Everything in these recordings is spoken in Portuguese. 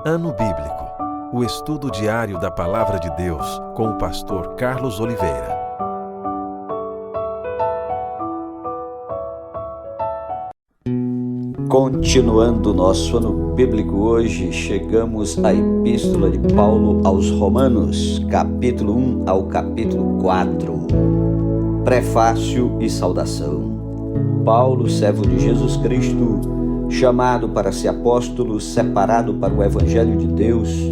Ano Bíblico, o estudo diário da Palavra de Deus com o pastor Carlos Oliveira. Continuando nosso ano bíblico hoje, chegamos à Epístola de Paulo aos Romanos, capítulo 1 ao capítulo 4. Prefácio e saudação. Paulo, servo de Jesus Cristo, chamado para ser apóstolo, separado para o Evangelho de Deus,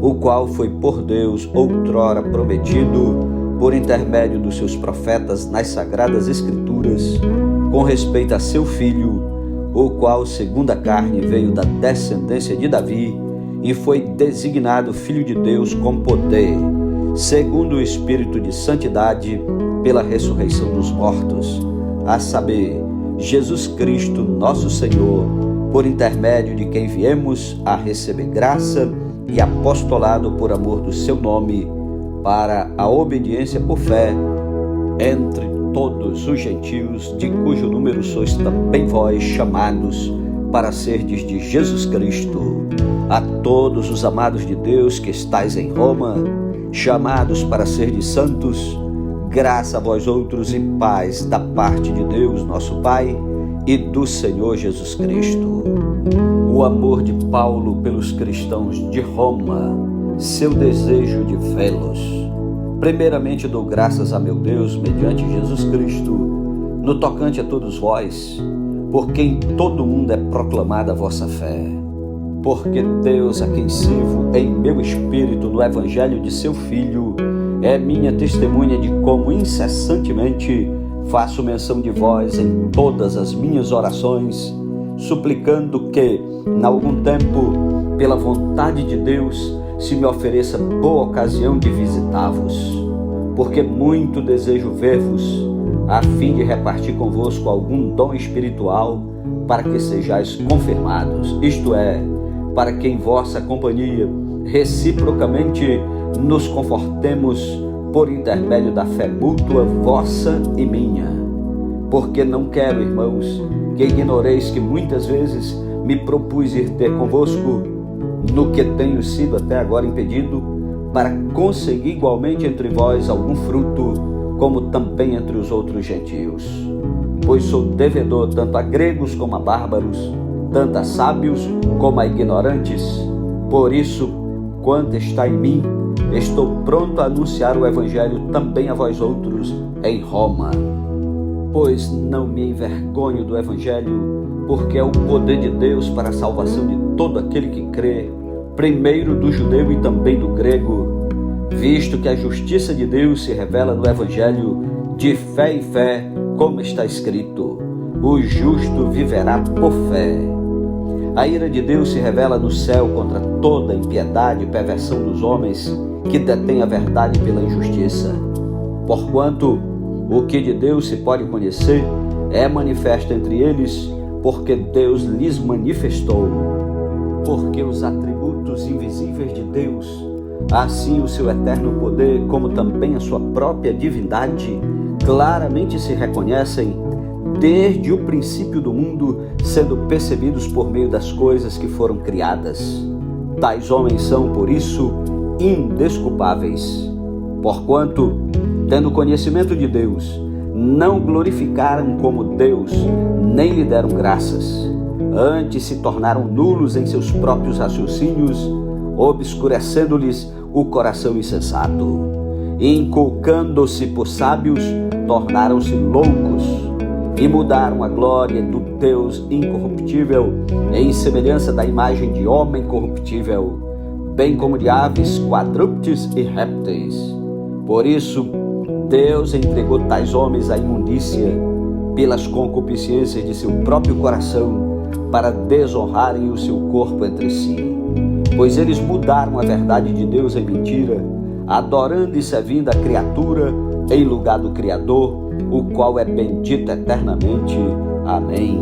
o qual foi por Deus outrora prometido por intermédio dos seus profetas nas Sagradas Escrituras, com respeito a seu Filho, o qual, segundo a carne, veio da descendência de Davi e foi designado Filho de Deus com poder, segundo o Espírito de santidade, pela ressurreição dos mortos, a saber, Jesus Cristo, nosso Senhor, por intermédio de quem viemos a receber graça e apostolado por amor do seu nome, para a obediência por fé entre todos os gentios, de cujo número sois também vós chamados para serdes de Jesus Cristo. A todos os amados de Deus que estáis em Roma, chamados para serdes santos, graça a vós outros e paz da parte de Deus, nosso Pai, e do Senhor Jesus Cristo. O amor de Paulo pelos cristãos de Roma, seu desejo de vê-los. Primeiramente dou graças a meu Deus, mediante Jesus Cristo, no tocante a todos vós, por quem todo mundo é proclamada a vossa fé. Porque Deus, a quem sirvo em meu espírito no Evangelho de seu Filho, é minha testemunha de como incessantemente faço menção de vós em todas as minhas orações, suplicando que, em algum tempo, pela vontade de Deus, se me ofereça boa ocasião de visitar-vos, porque muito desejo ver-vos, a fim de repartir convosco algum dom espiritual, para que sejais confirmados, isto é, para que em vossa companhia, reciprocamente, nos confortemos por intermédio da fé mútua vossa e minha. Porque não quero, irmãos, que ignoreis que muitas vezes me propus ir ter convosco, no que tenho sido até agora impedido, para conseguir igualmente entre vós algum fruto, como também entre os outros gentios. Pois sou devedor tanto a gregos como a bárbaros, tanto a sábios como a ignorantes. Por isso, quanto está em mim, estou pronto a anunciar o Evangelho também a vós outros em Roma. Pois não me envergonho do Evangelho, porque é o poder de Deus para a salvação de todo aquele que crê, primeiro do judeu e também do grego, visto que a justiça de Deus se revela no Evangelho de fé em fé, como está escrito: o justo viverá por fé. A ira de Deus se revela no céu contra toda impiedade e perversão dos homens que detêm a verdade pela injustiça. Porquanto o que de Deus se pode conhecer é manifesto entre eles, porque Deus lhes manifestou. Porque os atributos invisíveis de Deus, assim o seu eterno poder, como também a sua própria divindade, claramente se reconhecem desde o princípio do mundo, sendo percebidos por meio das coisas que foram criadas. Tais homens são, por isso, indesculpáveis. Porquanto, tendo conhecimento de Deus, não glorificaram como Deus, nem lhe deram graças. Antes se tornaram nulos em seus próprios raciocínios, obscurecendo-lhes o coração insensato. Inculcando-se por sábios, tornaram-se loucos e mudaram a glória do Deus incorruptível em semelhança da imagem de homem corruptível, bem como de aves, quadrúpedes e répteis. Por isso, Deus entregou tais homens à imundícia pelas concupiscências de seu próprio coração, para desonrarem o seu corpo entre si. Pois eles mudaram a verdade de Deus em mentira, adorando e servindo a criatura em lugar do Criador, o qual é bendito eternamente. Amém.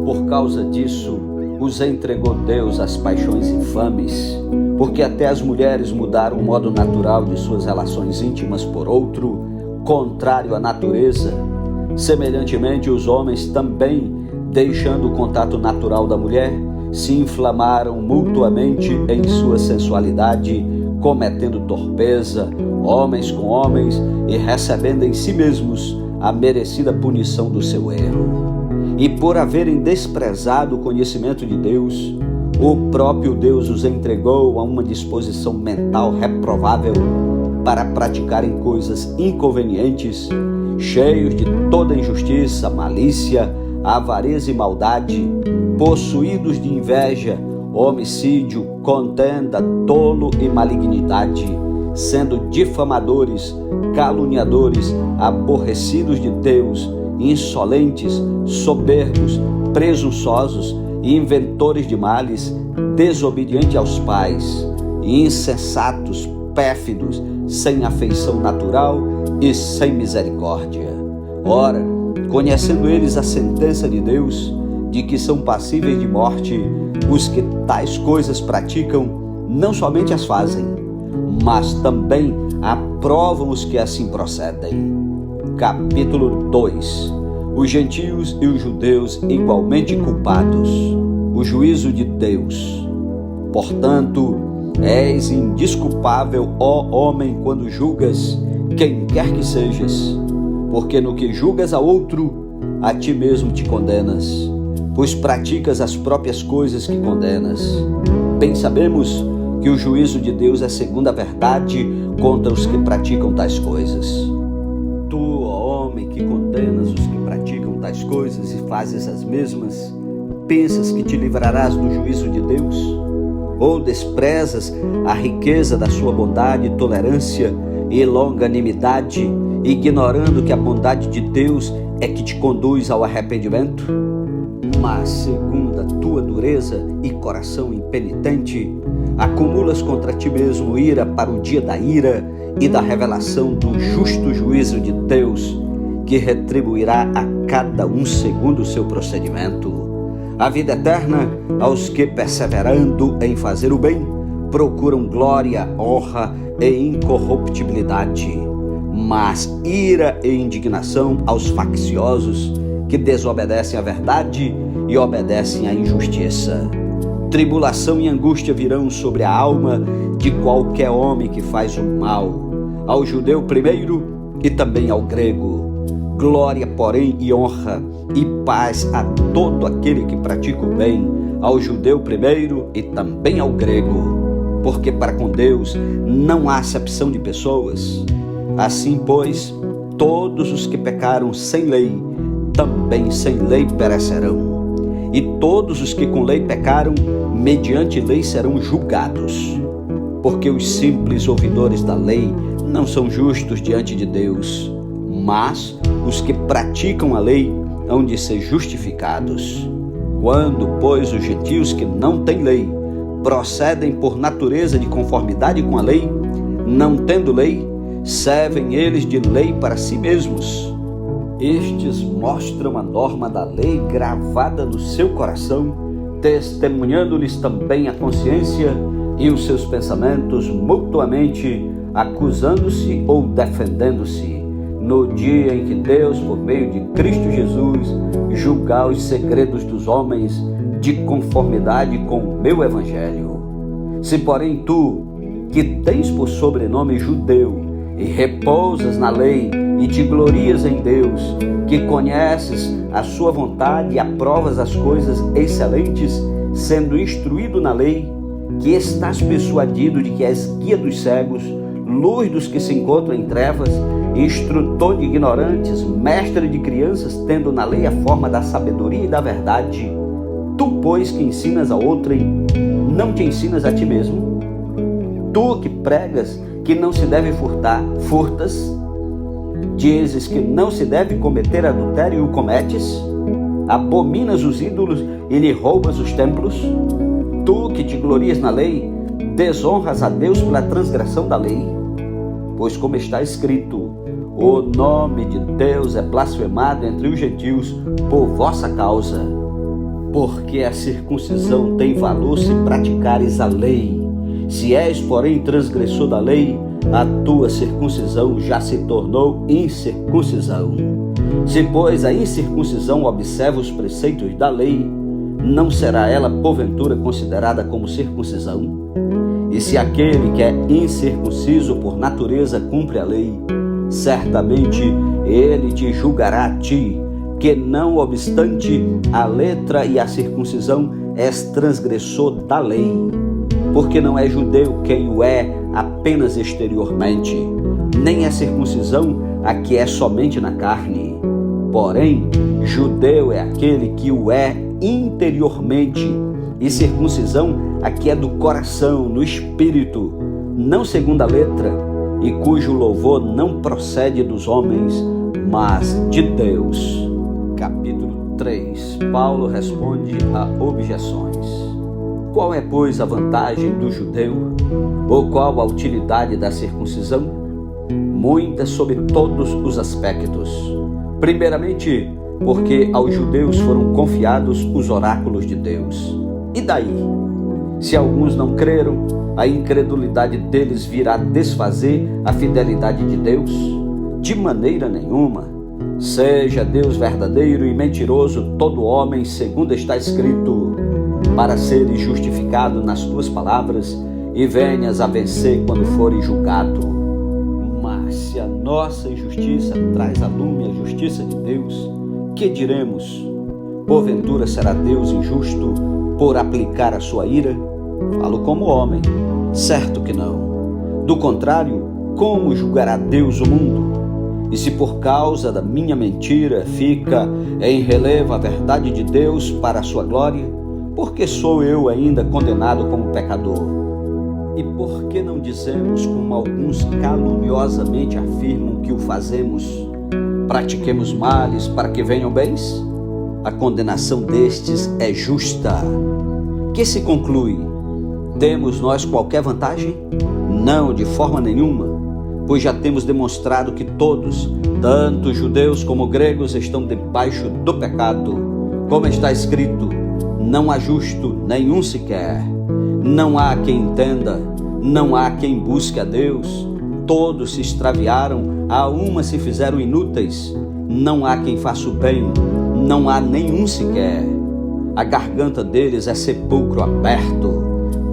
Por causa disso, os entregou Deus às paixões infames, porque até as mulheres mudaram o modo natural de suas relações íntimas por outro, contrário à natureza. Semelhantemente, os homens também, deixando o contato natural da mulher, se inflamaram mutuamente em sua sensualidade, cometendo torpeza, homens com homens, e recebendo em si mesmos a merecida punição do seu erro. E por haverem desprezado o conhecimento de Deus, o próprio Deus os entregou a uma disposição mental reprovável para praticarem coisas inconvenientes, cheios de toda injustiça, malícia, avareza e maldade, possuídos de inveja, homicídio, contenda, dolo e malignidade, sendo difamadores, caluniadores, aborrecidos de Deus, insolentes, soberbos, presunçosos, inventores de males, desobedientes aos pais, insensatos, pérfidos, sem afeição natural e sem misericórdia. Ora, conhecendo eles a sentença de Deus, de que são passíveis de morte, os que tais coisas praticam, não somente as fazem, mas também aprovam os que assim procedem. Capítulo 2. Os gentios e os judeus igualmente culpados. O juízo de Deus. Portanto, és indesculpável, ó homem, quando julgas quem quer que sejas, porque no que julgas a outro, a ti mesmo te condenas, pois praticas as próprias coisas que condenas. Bem sabemos que o juízo de Deus é segundo a verdade contra os que praticam tais coisas. Tu, ó homem, que condenas os que praticam tais coisas e fazes as mesmas, pensas que te livrarás do juízo de Deus? Ou desprezas a riqueza da sua bondade, tolerância e longanimidade, ignorando que a bondade de Deus é que te conduz ao arrependimento? Mas, segundo a tua dureza e coração impenitente, acumulas contra ti mesmo ira para o dia da ira e da revelação do justo juízo de Deus, que retribuirá a cada um segundo o seu procedimento. A vida eterna aos que, perseverando em fazer o bem, procuram glória, honra e incorruptibilidade, mas ira e indignação aos facciosos que desobedecem à verdade e obedecem à injustiça. Tribulação e angústia virão sobre a alma de qualquer homem que faz o mal, ao judeu primeiro e também ao grego. Glória, porém, e honra e paz a todo aquele que pratica o bem, ao judeu primeiro e também ao grego, porque para com Deus não há acepção de pessoas. Assim, pois, todos os que pecaram sem lei, também sem lei perecerão, e todos os que com lei pecaram, mediante lei serão julgados, porque os simples ouvidores da lei não são justos diante de Deus, mas os que praticam a lei hão de ser justificados. Quando, pois, os gentios que não têm lei procedem por natureza de conformidade com a lei, não tendo lei, servem eles de lei para si mesmos. Estes mostram a norma da lei gravada no seu coração, testemunhando-lhes também a consciência e os seus pensamentos mutuamente, acusando-se ou defendendo-se, no dia em que Deus, por meio de Cristo Jesus, julgar os segredos dos homens de conformidade com o meu evangelho. Se, porém, tu, que tens por sobrenome judeu, e repousas na lei, e te glorias em Deus, que conheces a sua vontade e aprovas as coisas excelentes, sendo instruído na lei, que estás persuadido de que és guia dos cegos, luz dos que se encontram em trevas, instrutor de ignorantes, mestre de crianças, tendo na lei a forma da sabedoria e da verdade, tu, pois, que ensinas a outrem, não te ensinas a ti mesmo? Tu que pregas que não se deve furtar, furtas? Dizes que não se deve cometer adultério e o cometes? Abominas os ídolos e lhe roubas os templos? Tu que te glorias na lei, desonras a Deus pela transgressão da lei? Pois como está escrito, o nome de Deus é blasfemado entre os gentios por vossa causa. Porque a circuncisão tem valor se praticares a lei. Se és, porém, transgressor da lei, a tua circuncisão já se tornou incircuncisão. Se, pois, a incircuncisão observa os preceitos da lei, não será ela porventura considerada como circuncisão? E se aquele que é incircunciso por natureza cumpre a lei, certamente ele te julgará a ti, que não obstante a letra e a circuncisão és transgressor da lei. Porque não é judeu quem o é apenas exteriormente, nem é circuncisão a que é somente na carne. Porém, judeu é aquele que o é interiormente, e circuncisão a que é do coração, no espírito, não segundo a letra, e cujo louvor não procede dos homens, mas de Deus. Capítulo 3. Paulo responde a objeções. Qual é, pois, a vantagem do judeu? Ou qual a utilidade da circuncisão? Muitas sobre todos os aspectos. Primeiramente, porque aos judeus foram confiados os oráculos de Deus. E daí? Se alguns não creram, a incredulidade deles virá desfazer a fidelidade de Deus? De maneira nenhuma. Seja Deus verdadeiro e mentiroso todo homem, segundo está escrito, para seres justificado nas tuas palavras e venhas a vencer quando fores julgado. Mas se a nossa injustiça traz à lume a justiça de Deus, que diremos? Porventura será Deus injusto por aplicar a sua ira? Falo como homem, certo que não. Do contrário, como julgará Deus o mundo? E se por causa da minha mentira fica em relevo a verdade de Deus para a sua glória, por que sou eu ainda condenado como pecador? E por que não dizemos, como alguns caluniosamente afirmam que o fazemos, pratiquemos males para que venham bens? A condenação destes é justa. Que se conclui? Temos nós qualquer vantagem? Não, de forma nenhuma, pois já temos demonstrado que todos, tanto judeus como gregos, estão debaixo do pecado. Como está escrito, não há justo nenhum sequer. Não há quem entenda, não há quem busque a Deus. Todos se extraviaram, a uma se fizeram inúteis. Não há quem faça o bem, não há nenhum sequer. A garganta deles é sepulcro aberto.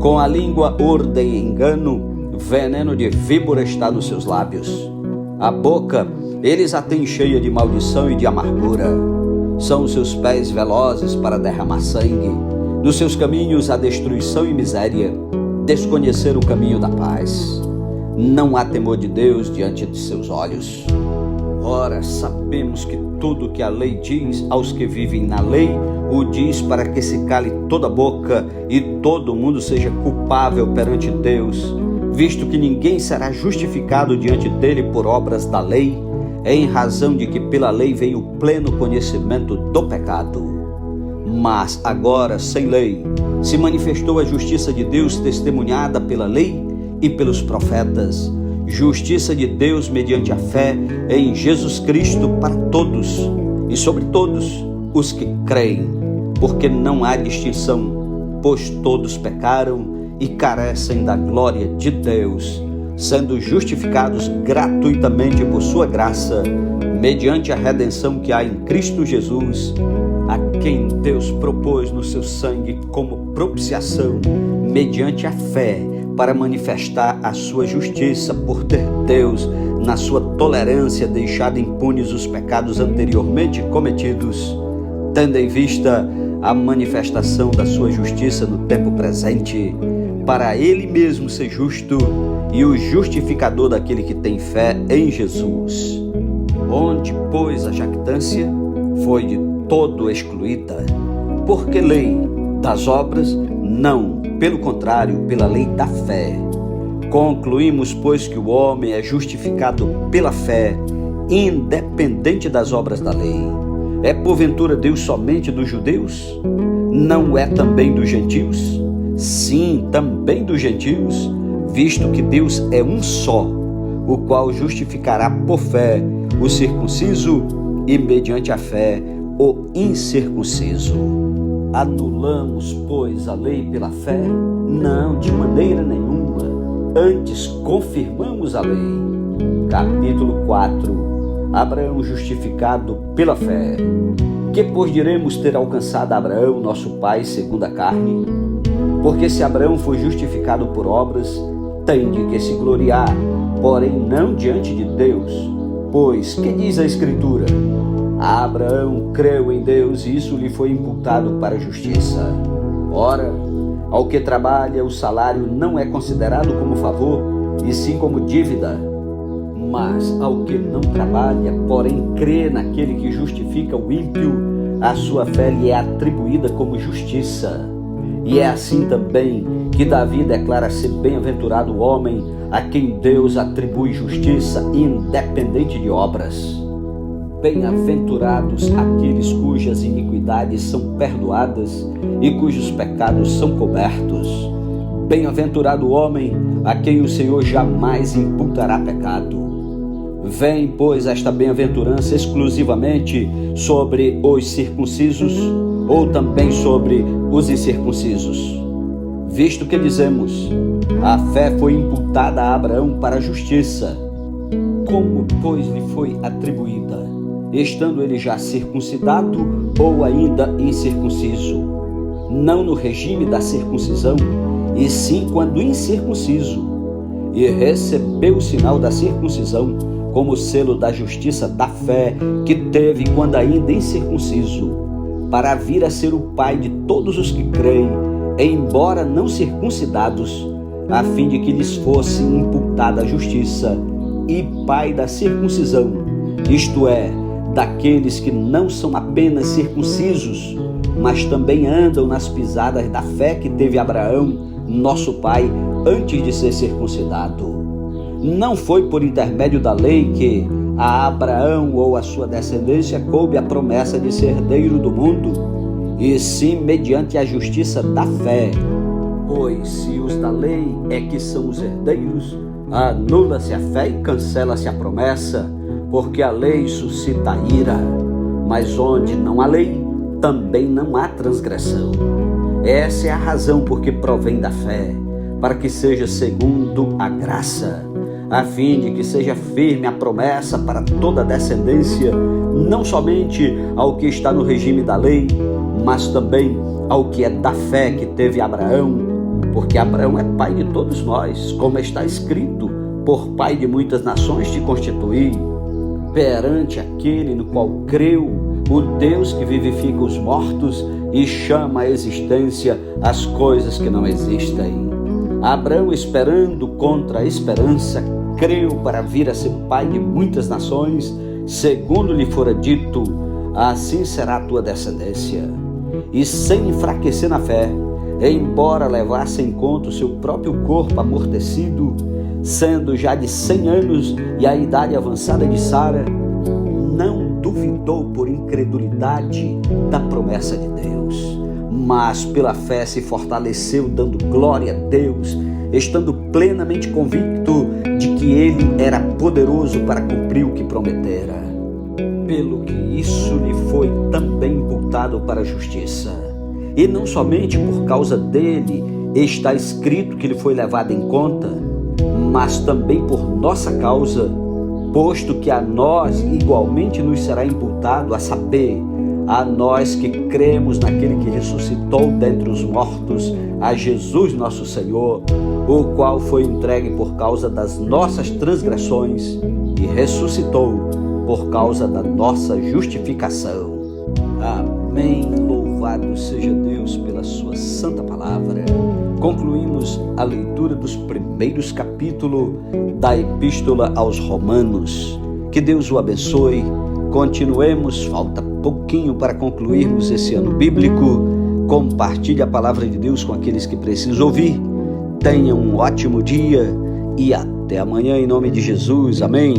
Com a língua ordem e engano, veneno de víbora está nos seus lábios. A boca eles a têm cheia de maldição e de amargura. São os seus pés velozes para derramar sangue. Nos seus caminhos há destruição e miséria. Desconhecer o caminho da paz. Não há temor de Deus diante de seus olhos. Ora, sabemos que tudo que a lei diz aos que vivem na lei, o diz para que se cale toda a boca e todo mundo seja culpável perante Deus, visto que ninguém será justificado diante dele por obras da lei, em razão de que pela lei veio o pleno conhecimento do pecado. Mas agora, sem lei, se manifestou a justiça de Deus testemunhada pela lei e pelos profetas, justiça de Deus mediante a fé em Jesus Cristo para todos e sobre todos os que creem, porque não há distinção, pois todos pecaram e carecem da glória de Deus, sendo justificados gratuitamente por sua graça, mediante a redenção que há em Cristo Jesus, a quem Deus propôs no seu sangue como propiciação, mediante a fé, para manifestar a sua justiça, por ter Deus, na sua tolerância, deixado impunes os pecados anteriormente cometidos, tendo em vista a manifestação da sua justiça no tempo presente, para ele mesmo ser justo e o justificador daquele que tem fé em Jesus. Onde, pois, a jactância foi de todo excluída. Porque lei das obras? Não, pelo contrário, pela lei da fé. Concluímos, pois, que o homem é justificado pela fé, independente das obras da lei. É porventura Deus somente dos judeus? Não é também dos gentios? Sim, também dos gentios, visto que Deus é um só, o qual justificará por fé o circunciso e mediante a fé o incircunciso. Anulamos, pois, a lei pela fé? Não, de maneira nenhuma. Antes confirmamos a lei. Capítulo 4. Abraão justificado pela fé. Que, pois, diremos ter alcançado Abraão, nosso pai, segundo a carne? Porque se Abraão foi justificado por obras, tem de que se gloriar, porém não diante de Deus. Pois, que diz a Escritura? Abraão creu em Deus e isso lhe foi imputado para a justiça. Ora, ao que trabalha, o salário não é considerado como favor, e sim como dívida. Mas ao que não trabalha, porém crê naquele que justifica o ímpio, a sua fé lhe é atribuída como justiça. E é assim também que Davi declara ser bem-aventurado o homem a quem Deus atribui justiça independente de obras. Bem-aventurados aqueles cujas iniquidades são perdoadas e cujos pecados são cobertos. Bem-aventurado o homem a quem o Senhor jamais imputará pecado. Vem, pois, esta bem-aventurança exclusivamente sobre os circuncisos ou também sobre os incircuncisos? Visto que dizemos, a fé foi imputada a Abraão para a justiça. Como, pois, lhe foi atribuída? Estando ele já circuncidado ou ainda incircunciso? Não no regime da circuncisão, e sim quando incircunciso. E recebeu o sinal da circuncisão como selo da justiça da fé que teve quando ainda incircunciso, para vir a ser o pai de todos os que creem, embora não circuncidados, a fim de que lhes fosse imputada a justiça, e pai da circuncisão, isto é, daqueles que não são apenas circuncisos, mas também andam nas pisadas da fé que teve Abraão, nosso pai, antes de ser circuncidado. Não foi por intermédio da lei que a Abraão ou a sua descendência coube a promessa de ser herdeiro do mundo, e sim mediante a justiça da fé. Pois se os da lei é que são os herdeiros, anula-se a fé e cancela-se a promessa, porque a lei suscita a ira, mas onde não há lei, também não há transgressão. Essa é a razão por que provém da fé, para que seja segundo a graça, a fim de que seja firme a promessa para toda a descendência, não somente ao que está no regime da lei, mas também ao que é da fé que teve Abraão, porque Abraão é pai de todos nós, como está escrito, por pai de muitas nações te constituí, perante aquele no qual creu, o Deus que vivifica os mortos e chama à existência as coisas que não existem. Abraão, esperando contra a esperança, creu para vir a ser pai de muitas nações, segundo lhe fora dito, assim será a tua descendência. E sem enfraquecer na fé, embora levasse em conta o seu próprio corpo amortecido, sendo já de 100 anos e a idade avançada de Sara, não duvidou por incredulidade da promessa de Deus, mas pela fé se fortaleceu, dando glória a Deus, estando plenamente convicto de que ele era poderoso para cumprir o que prometera. Pelo que isso lhe foi também imputado para a justiça. E não somente por causa dele está escrito que ele foi levado em conta, mas também por nossa causa, posto que a nós igualmente nos será imputado, a saber, a nós que cremos naquele que ressuscitou dentre os mortos, a Jesus nosso Senhor, o qual foi entregue por causa das nossas transgressões e ressuscitou por causa da nossa justificação. Amém. Louvado seja Deus pela sua santa palavra. Concluímos a leitura dos primeiros capítulos da Epístola aos Romanos. Que Deus o abençoe. Continuemos, falta pouquinho para concluirmos esse ano bíblico. Compartilhe a palavra de Deus com aqueles que precisam ouvir. Tenha um ótimo dia e até amanhã em nome de Jesus. Amém.